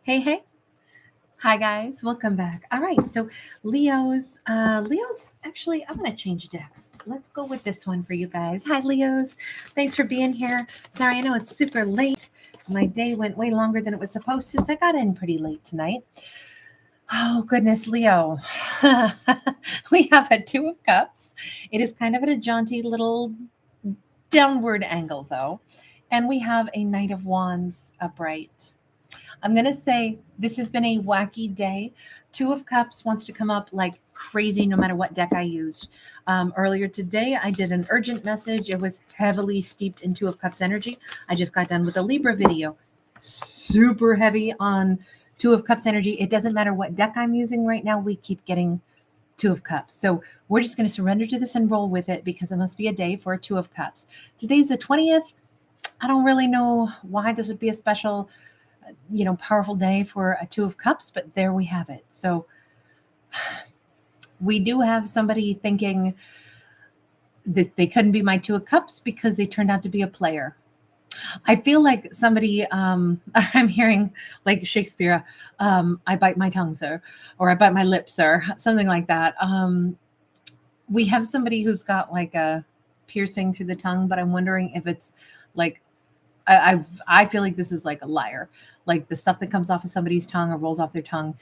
Hey, hey. Hi guys, welcome back. All right, so Leo's actually I'm gonna change decks. Let's go with this one for you guys. Hi Leos. Thanks for being here. Sorry, I know it's super late. My day went way longer than it was supposed to, so I got in pretty late tonight. Oh goodness, Leo. We have a two of cups. It is kind of at a jaunty little downward angle though. And we have a knight of wands upright. I'm going to say this has been a wacky day. Two of Cups wants to come up like crazy no matter what deck I used. Earlier today, I did an urgent message. It was heavily steeped in Two of Cups energy. I just got done with a Libra video. Super heavy on Two of Cups energy. It doesn't matter what deck I'm using right now. We keep getting Two of Cups. So we're just going to surrender to this and roll with it because it must be a day for a Two of Cups. Today's the 20th. I don't really know why this would be a special powerful day for a Two of Cups, but there we have it. So we do have somebody thinking that they couldn't be my Two of Cups because they turned out to be a player. I feel like somebody, I'm hearing like Shakespeare, I bite my tongue, sir, or I bite my lips, sir, something like that. We have somebody who's got like a piercing through the tongue, but I'm wondering if it's like, I feel like this is like a liar. Like the stuff that comes off of somebody's tongue or rolls off their tongue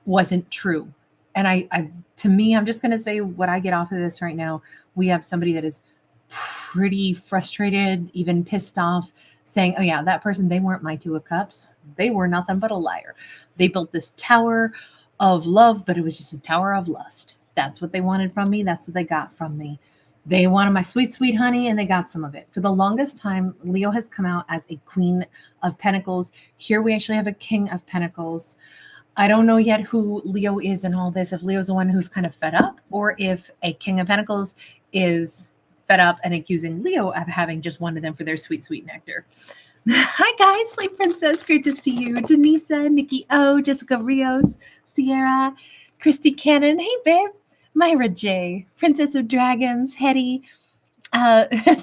wasn't true. And to me, I'm just going to say what I get off of this right now. We have somebody that is pretty frustrated, even pissed off, saying, oh yeah, that person, they weren't my Two of Cups. They were nothing but a liar. They built this tower of love, but it was just a tower of lust. That's what they wanted from me. That's what they got from me. They wanted my sweet, sweet honey, and they got some of it. For the longest time, Leo has come out as a Queen of Pentacles. Here we actually have a King of Pentacles. I don't know yet who Leo is in all this, if Leo's the one who's kind of fed up, or if a King of Pentacles is fed up and accusing Leo of having just one of them for their sweet, sweet nectar. Hi, guys. Sleep Princess. Great to see you. Denisa, Nikki O, Jessica Rios, Sierra, Christy Cannon. Hey, babe. Myra J, Princess of Dragons, Hetty,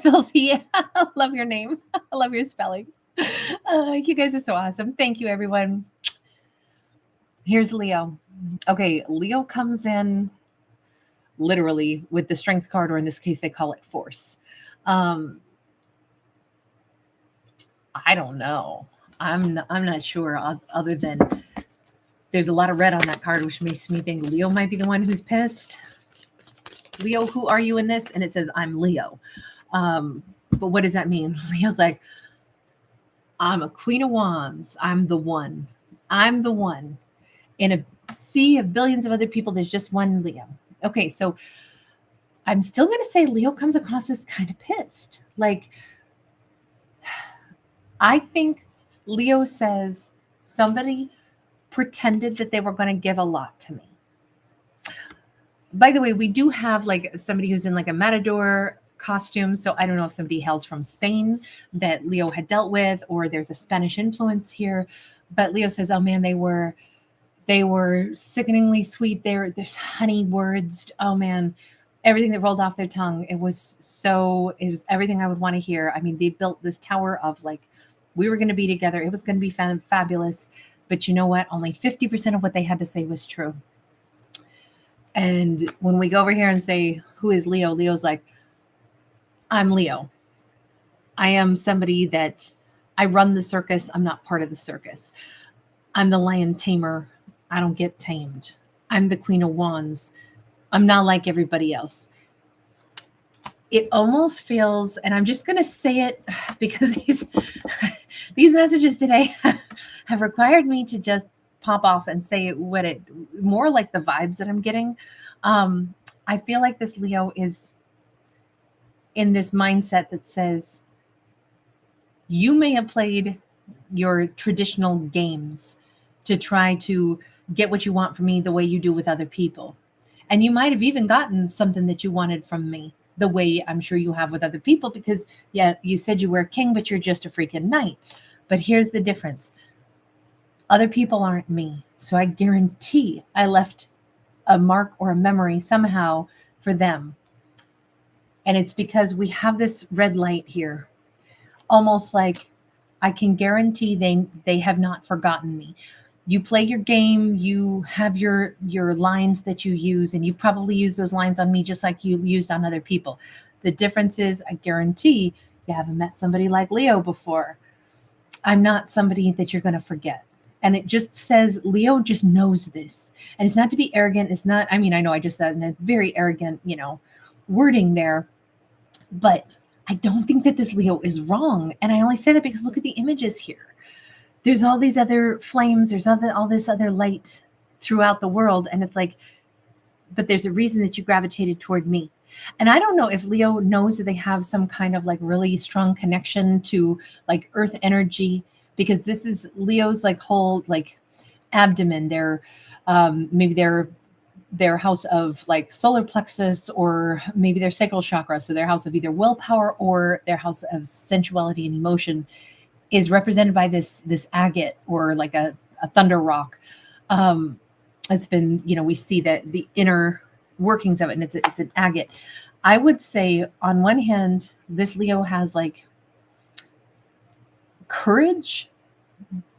Filthy. I love your name. I love your spelling. You guys are so awesome. Thank you, everyone. Here's Leo. Okay, Leo comes in literally with the Strength card, or in this case, they call it Force. I don't know. I'm not sure. Other than there's a lot of red on that card, which makes me think Leo might be the one who's pissed. Leo, who are you in this? And it says, I'm Leo. But what does that mean? Leo's like, I'm a Queen of Wands. I'm the one. I'm the one. In a sea of billions of other people, there's just one Leo. Okay, so I'm still going to say Leo comes across as kind of pissed. Like, I think Leo says somebody pretended that they were going to give a lot to me. By the way, we do have like somebody who's in like a matador costume. So I don't know if somebody hails from Spain that Leo had dealt with, or there's a Spanish influence here. But Leo says, oh man, they were sickeningly sweet. There's honey words. Oh man, everything that rolled off their tongue. It was everything I would want to hear. I mean, they built this tower of like, we were going to be together. It was going to be fabulous. But you know what? Only 50% of what they had to say was true. And when we go over here and say, who is Leo? Leo's like, I'm Leo. I am somebody that I run the circus. I'm not part of the circus. I'm the lion tamer. I don't get tamed. I'm the Queen of Wands. I'm not like everybody else. It almost feels, and I'm just going to say it because these messages today have required me to just pop off and say more like the vibes that I'm getting. I feel like this Leo is in this mindset that says, you may have played your traditional games to try to get what you want from me the way you do with other people. And you might have even gotten something that you wanted from me the way I'm sure you have with other people, because yeah, you said you were a king, but you're just a freaking knight. But here's the difference. Other people aren't me. So I guarantee I left a mark or a memory somehow for them. And it's because we have this red light here, almost like I can guarantee they have not forgotten me. You play your game, you have your lines that you use, and you probably use those lines on me just like you used on other people. The difference is, I guarantee you haven't met somebody like Leo before. I'm not somebody that you're going to forget. And it just says Leo just knows this. And it's not to be arrogant. It's not, I mean, I know I just said in a very arrogant, wording there, but I don't think that this Leo is wrong. And I only say that because look at the images here. There's all these other flames, there's all this other light throughout the world. And it's like, but there's a reason that you gravitated toward me. And I don't know if Leo knows that they have some kind of like really strong connection to like earth energy, because this is Leo's like whole like abdomen. Maybe their house of like solar plexus, or maybe their sacral chakra. So their house of either willpower or their house of sensuality and emotion is represented by this agate, or like a thunder rock. It's been, we see that the inner workings of it, and it's an agate. I would say on one hand, this Leo has like courage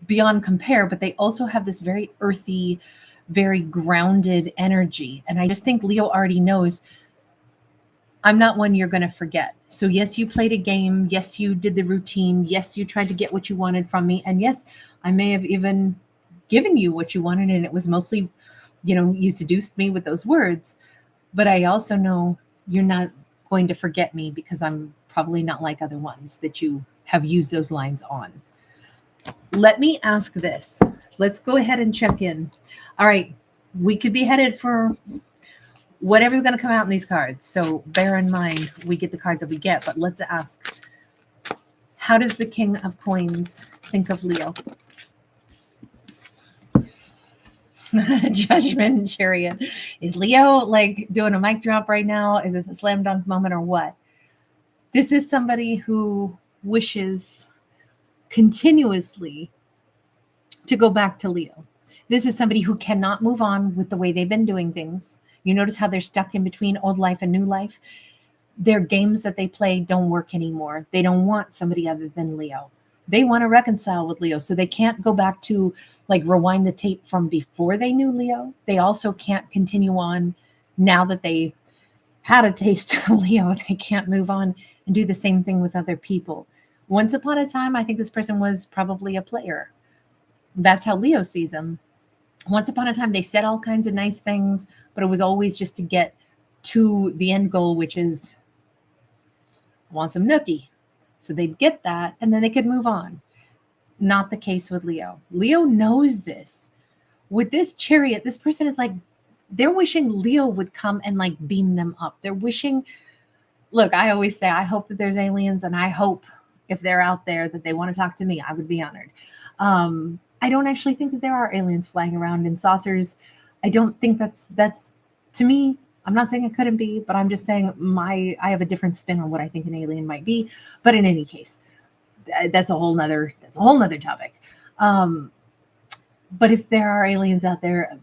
beyond compare, but they also have this very earthy, very grounded energy. And I just think Leo already knows, I'm not one you're going to forget. So yes, you played a game. Yes, you did the routine. Yes, you tried to get what you wanted from me. And yes, I may have even given you what you wanted, and it was mostly, you seduced me with those words. But I also know you're not going to forget me, because I'm probably not like other ones that you have used those lines on. Let me ask this. Let's go ahead and check in. All right. We could be headed for whatever's going to come out in these cards. So bear in mind, we get the cards that we get, but let's ask, how does the King of Coins think of Leo? Judgment and Chariot. Is Leo like doing a mic drop right now? Is this a slam dunk moment or what? This is somebody who wishes continuously to go back to Leo. This is somebody who cannot move on with the way they've been doing things. You notice how they're stuck in between old life and new life. Their games that they play don't work anymore. They don't want somebody other than Leo. They want to reconcile with Leo. So they can't go back to like rewind the tape from before they knew Leo. They also can't continue on now that they had a taste of Leo. They can't move on and do the same thing with other people. Once upon a time, I think this person was probably a player. That's how Leo sees them. Once upon a time, they said all kinds of nice things, but it was always just to get to the end goal, which is, I want some nookie. So they'd get that, and then they could move on. Not the case with Leo. Leo knows this. With this Chariot, this person is like, they're wishing Leo would come and like beam them up. They're wishing, look, I always say, I hope that there's aliens, and I hope if they're out there that they want to talk to me. I would be honored. I don't actually think that there are aliens flying around in saucers. I don't think that's to me. I'm not saying it couldn't be, but I'm just saying I have a different spin on what I think an alien might be. But in any case, that's a whole nother topic. But if there are aliens out there,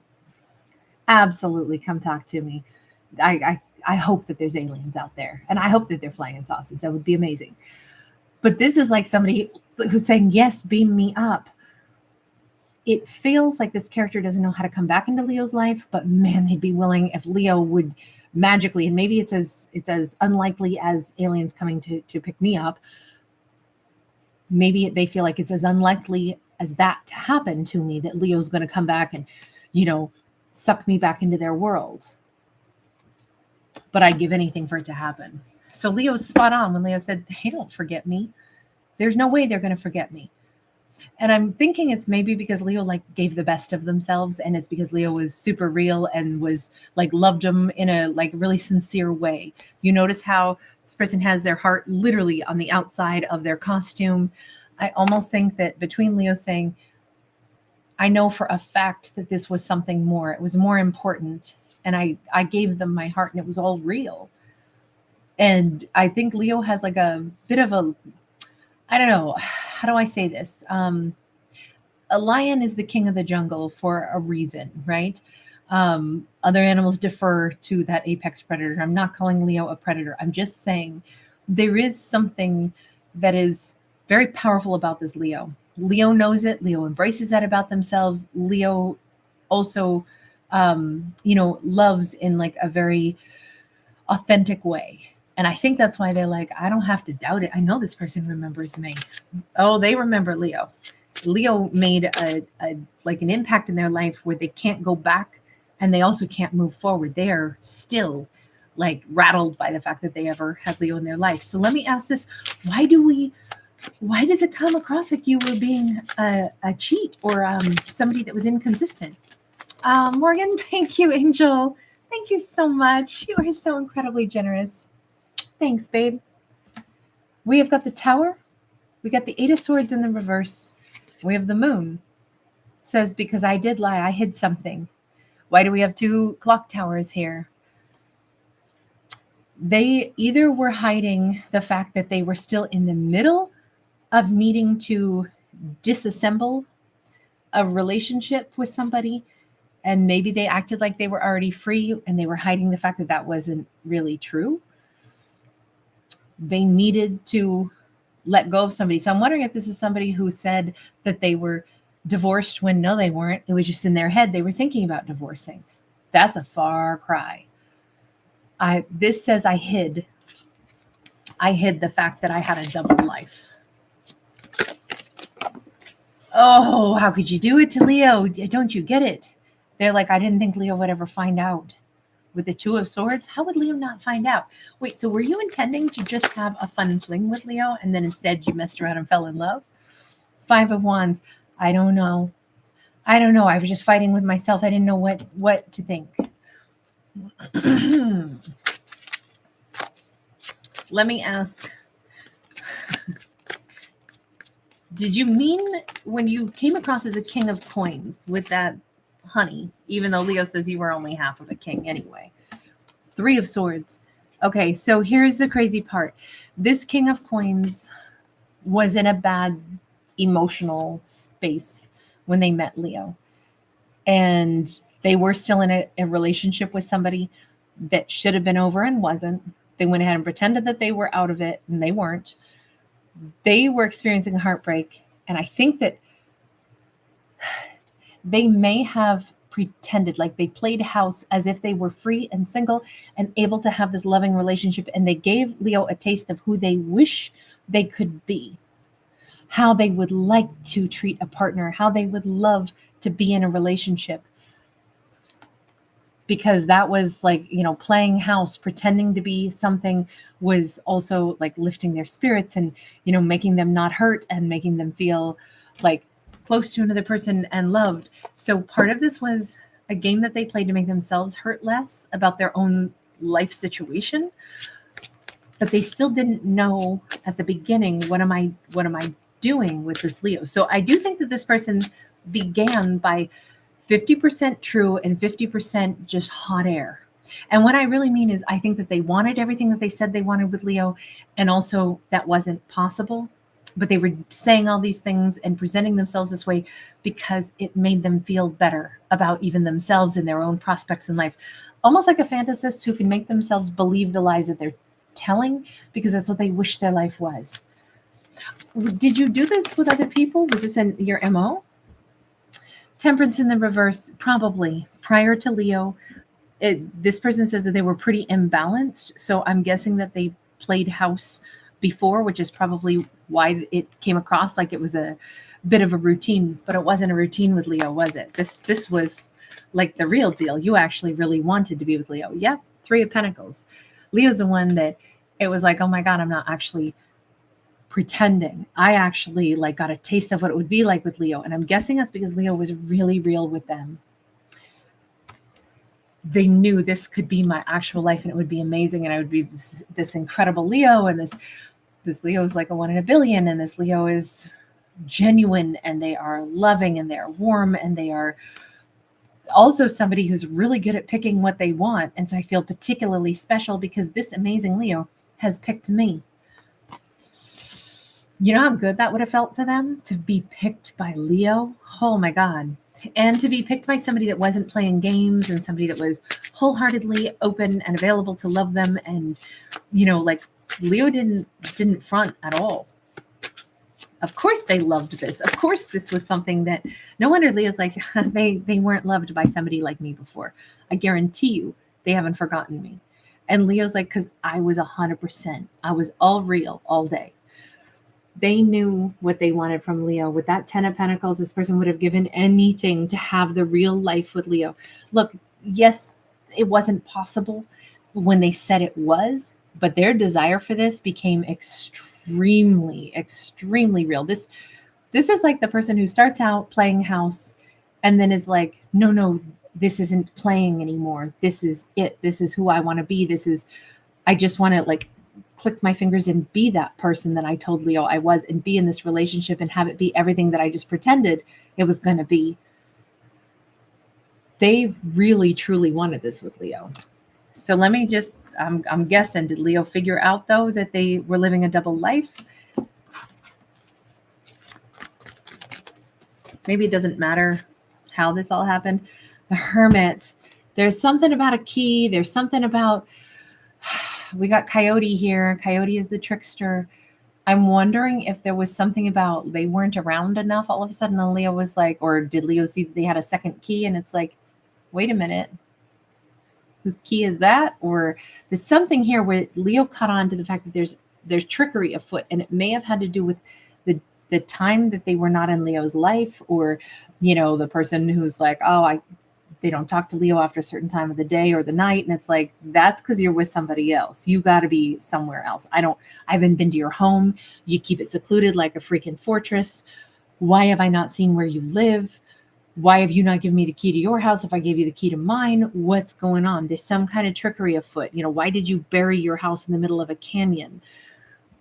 absolutely come talk to me. I hope that there's aliens out there, and I hope that they're flying in saucers. That would be amazing. But this is like somebody who's saying, yes, beam me up. It feels like this character doesn't know how to come back into Leo's life, but man, they'd be willing if Leo would magically, and maybe it's as unlikely as aliens coming to pick me up. Maybe they feel like it's as unlikely as that to happen to me, that Leo's going to come back and, suck me back into their world. But I'd give anything for it to happen. So Leo's spot on when Leo said, they don't forget me. There's no way they're going to forget me. And I'm thinking it's maybe because Leo like gave the best of themselves, and it's because Leo was super real and was like loved them in a like really sincere way. You notice how this person has their heart literally on the outside of their costume. I almost think that between Leo saying, I know for a fact that this was something more, it was more important, and I gave them my heart, and it was all real. And I think Leo has like a bit of a, I don't know, how do I say this? A lion is the king of the jungle for a reason, right? Other animals defer to that apex predator. I'm not calling Leo a predator. I'm just saying there is something that is very powerful about this Leo. Leo knows it. Leo embraces that about themselves. Leo also, loves in like a very authentic way. And I think that's why they're like, I don't have to doubt it. I know this person remembers me. Oh, they remember Leo. Leo made a like an impact in their life where they can't go back, and they also can't move forward. They are still like rattled by the fact that they ever had Leo in their life. So let me ask this: why does it come across like you were being a cheat or somebody that was inconsistent? Morgan, thank you, Angel. Thank you so much. You are so incredibly generous. Thanks, babe. We have got the Tower. We got the Eight of Swords in the reverse. We have the Moon. It says, because I did lie, I hid something. Why do we have two clock towers here? They either were hiding the fact that they were still in the middle of needing to disassemble a relationship with somebody, and maybe they acted like they were already free and they were hiding the fact that that wasn't really true. They needed to let go of somebody. So I'm wondering if this is somebody who said that they were divorced when no, they weren't. It was just in their head. They were thinking about divorcing. That's a far cry. This says I hid the fact that I had a double life. Oh, how could you do it to Leo? Don't you get it? They're like, I didn't think Leo would ever find out. With the Two of Swords, how would Leo not find out? Wait, so were you intending to just have a fun fling with Leo and then instead you messed around and fell in love? Five of Wands, I don't know. I was just fighting with myself. I didn't know what to think. Let me ask. Did you mean when you came across as a king of coins with that honey, even though Leo says you were only half of a king anyway? Three of Swords. Okay, so here's the crazy part. This king of coins was in a bad emotional space when they met Leo. And they were still in a relationship with somebody that should have been over and wasn't. They went ahead and pretended that they were out of it, and they weren't. They were experiencing a heartbreak. And I think that they may have pretended, like they played house as if they were free and single and able to have this loving relationship. And they gave Leo a taste of who they wish they could be, how they would like to treat a partner, how they would love to be in a relationship. Because that was like, playing house, pretending to be something was also like lifting their spirits and, making them not hurt and making them feel like close to another person and loved. So part of this was a game that they played to make themselves hurt less about their own life situation. But they still didn't know at the beginning, what am I doing with this Leo? So I do think that this person began by 50% true and 50% just hot air. And what I really mean is I think that they wanted everything that they said they wanted with Leo, and also that wasn't possible. But they were saying all these things and presenting themselves this way because it made them feel better about even themselves and their own prospects in life. Almost like a fantasist who can make themselves believe the lies that they're telling because that's what they wish their life was. Did you do this with other people? Was this in your MO? Temperance in the reverse, probably. Prior to Leo, this person says that they were pretty imbalanced. So I'm guessing that they played house before, which is probably why it came across like it was a bit of a routine, but it wasn't a routine with Leo, was it? This was like the real deal. You actually really wanted to be with Leo. Yeah, Three of Pentacles. Leo's the one that it was like, oh my God, I'm not actually pretending. I actually like got a taste of what it would be like with Leo. And I'm guessing that's because Leo was really real with them. They knew this could be my actual life and it would be amazing. And I would be this incredible Leo. And this Leo is like a 1 in a billion. And this Leo is genuine and they are loving and they are warm and they are also somebody who's really good at picking what they want. And so I feel particularly special because this amazing Leo has picked me. You know how good that would have felt to them to be picked by Leo? Oh my God. And to be picked by somebody that wasn't playing games and somebody that was wholeheartedly open and available to love them. And, like Leo didn't front at all. Of course they loved this. Of course this was something that no wonder Leo's like, they weren't loved by somebody like me before. I guarantee you they haven't forgotten me. And Leo's like, because I was 100%. I was all real all day. They knew what they wanted from Leo. With that 10 of Pentacles, this person would have given anything to have the real life with Leo. Look, yes, it wasn't possible when they said it was, but their desire for this became extremely, extremely real. This is like the person who starts out playing house and then is like, no, this isn't playing anymore. This is it. This is who I want to be. I just want to like click my fingers and be that person that I told Leo I was, and be in this relationship and have it be everything that I just pretended it was going to be. They really, truly wanted this with Leo. So let me just, I'm guessing, did Leo figure out though that they were living a double life? Maybe it doesn't matter how this all happened. The Hermit, there's something about a key. There's something about, we got Coyote here. Coyote is the trickster. I'm wondering if there was something about they weren't around enough all of a sudden. And Leo was like, or did Leo see that they had a second key? And it's like, wait a minute, whose key is that? Or there's something here where Leo caught on to the fact that there's trickery afoot, and it may have had to do with the time that they were not in Leo's life, or, you know, the person who's like, they don't talk to Leo after a certain time of the day or the night. And it's like, that's because you're with somebody else. You got to be somewhere else. I haven't been to your home. You keep it secluded like a freaking fortress. Why have I not seen where you live? Why have you not given me the key to your house if I gave you the key to mine? What's going on? There's some kind of trickery afoot. You know, why did you bury your house in the middle of a canyon?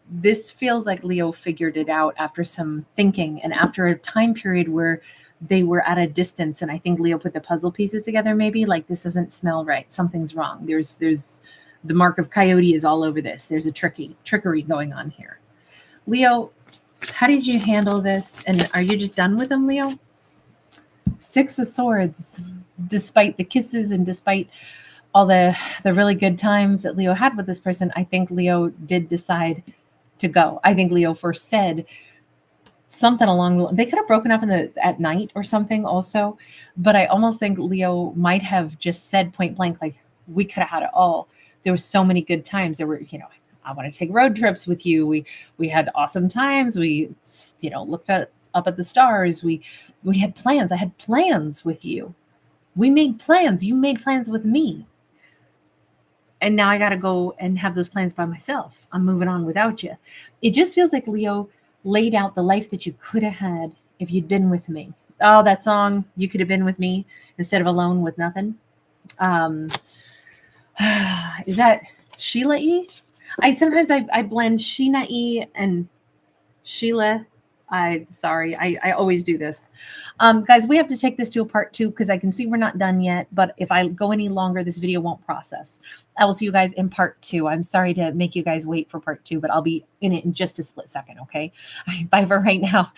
This feels like Leo figured it out after some thinking and after a time period where they were at a distance. And I think Leo put the puzzle pieces together, maybe like, this doesn't smell right. Something's wrong. There's the mark of Coyote is all over this. There's a trickery going on here. Leo, how did you handle this? And are you just done with them, Leo? Six of Swords, despite the kisses and despite all the really good times that Leo had with this person, I think Leo did decide to go. I think Leo first said something along, they could have broken up at night or something also, but I almost think Leo might have just said point blank, like, we could have had it all. There were so many good times. There were, you know, I want to take road trips with you. We had awesome times. We, you know, looked up at the stars. We had plans. I had plans with you. We made plans. You made plans with me. And now I got to go and have those plans by myself. I'm moving on without you. It just feels like Leo laid out the life that you could have had if you'd been with me. Oh, that song, You Could Have Been With Me Instead of Alone with Nothing. Is that Sheila E? Sometimes I blend Sheena E and Sheila. I always do this. Guys, we have to take this to a part 2 because I can see we're not done yet. But if I go any longer, this video won't process. I will see you guys in part 2. I'm sorry to make you guys wait for part 2, but I'll be in it in just a split second, okay? All right, bye for right now.